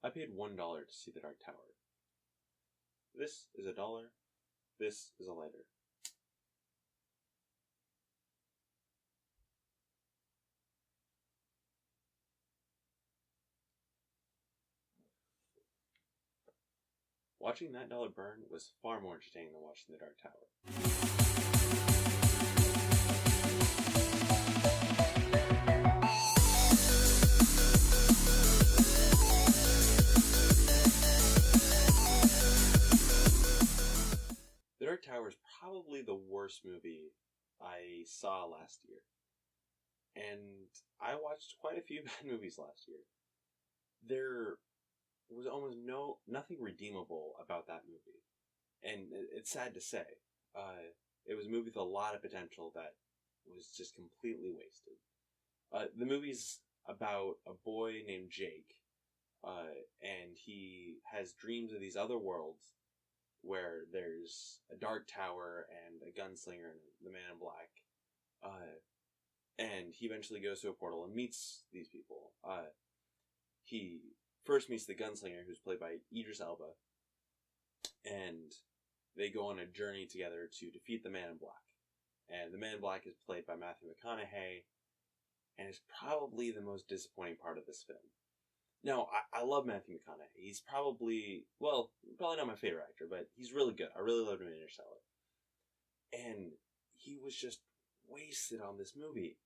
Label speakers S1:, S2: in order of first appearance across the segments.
S1: I paid $1 to see the Dark Tower. This is $1. This is a lighter. Watching that dollar burn was far more entertaining than watching the Dark Tower. The Dark Tower is probably the worst movie I saw last year. And I watched quite a few bad movies last year. There was almost nothing redeemable about that movie. And it's sad to say. It was a movie with a lot of potential that was just completely wasted. The movie's about a boy named Jake, and he has dreams of these other worlds where there's a dark tower and a gunslinger and the man in black. And he eventually goes to a portal and meets these people. He first meets the gunslinger, who's played by Idris Elba, and they go on a journey together to defeat the man in black. And the man in black is played by Matthew McConaughey, and is probably the most disappointing part of this film. Now, I love Matthew McConaughey. He's probably not my favorite actor, but he's really good. I really loved him in Interstellar. And he was just wasted on this movie.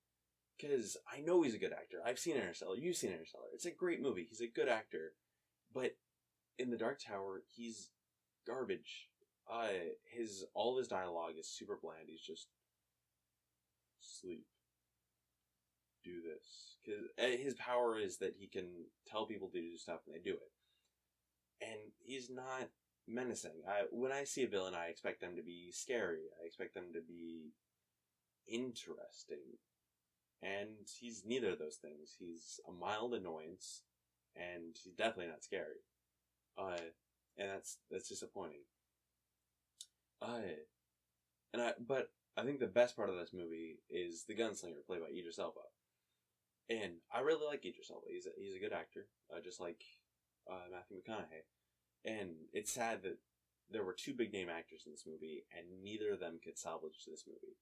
S1: Because I know he's a good actor. I've seen Interstellar. You've seen Interstellar. It's a great movie. He's a good actor. But in The Dark Tower, he's garbage. All of his dialogue is super bland. He's just, sleep. Do this. Because his power is that he can tell people to do stuff and they do it. And he's not menacing. When I see a villain, I expect them to be scary. I expect them to be interesting. And he's neither of those things. He's a mild annoyance, and he's definitely not scary. And that's disappointing. But I think the best part of this movie is the gunslinger played by Idris Elba. And I really like Idris Elba. He's a good actor, just like Matthew McConaughey. And it's sad that there were two big name actors in this movie, and neither of them could salvage this movie.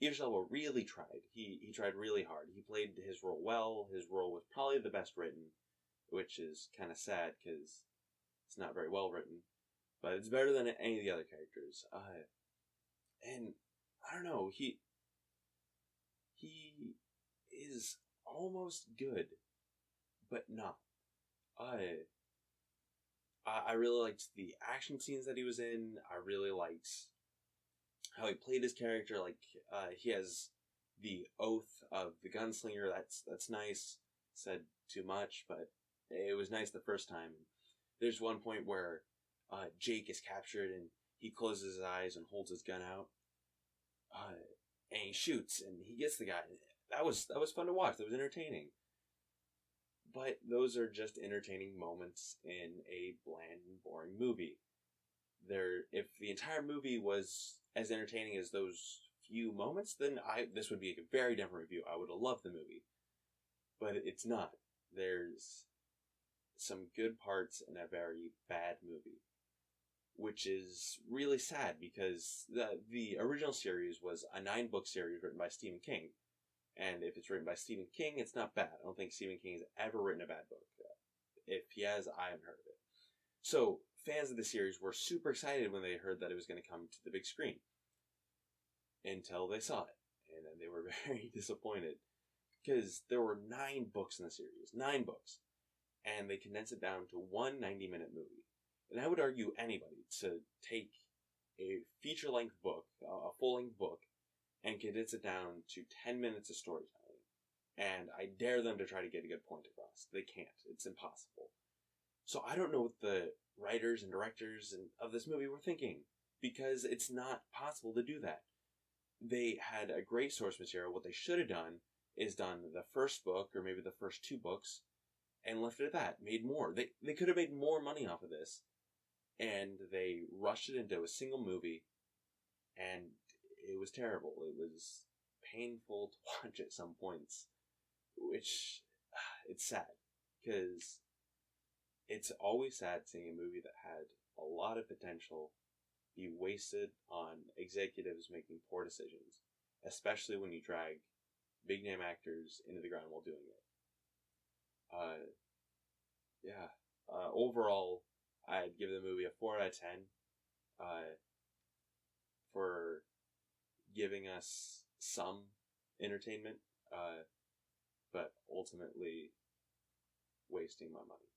S1: Idris Elba really tried. He tried really hard. He played his role well. His role was probably the best written, which is kind of sad because it's not very well written. But it's better than any of the other characters. And I don't know. He is almost good, but not. I really liked the action scenes that he was in. I really liked how he played his character. Like, he has the oath of the gunslinger. That's nice. Said too much, but it was nice the first time. There's one point where Jake is captured and he closes his eyes and holds his gun out. And he shoots and he gets the guy. That was fun to watch. That was entertaining. But those are just entertaining moments in a bland and boring movie. If the entire movie was as entertaining as those few moments, then this would be a very different review. I would have loved the movie. But it's not. There's some good parts in a very bad movie. Which is really sad because the original series was a 9-book series written by Stephen King. And if it's written by Stephen King, it's not bad. I don't think Stephen King has ever written a bad book. If he has, I haven't heard of it. So, fans of the series were super excited when they heard that it was going to come to the big screen. Until they saw it. And then they were very disappointed. Because there were 9 books in the series. 9 books. And they condensed it down to one 90-minute movie. And I would argue anybody to take a feature-length book, a full-length book, and condense it down to 10 minutes of storytelling. And I dare them to try to get a good point across. They can't. It's impossible. So I don't know what the writers and directors of this movie were thinking, because it's not possible to do that. They had a great source material. What they should have done is done the first book, or maybe the first 2 books, and left it at that. Made more. They could have made more money off of this. And they rushed it into a single movie, and it was terrible. It was painful to watch at some points, which, it's sad, because it's always sad seeing a movie that had a lot of potential be wasted on executives making poor decisions, especially when you drag big name actors into the ground while doing it. Yeah. Overall, I'd give the movie a 4 out of 10 for giving us some entertainment, but ultimately wasting my money.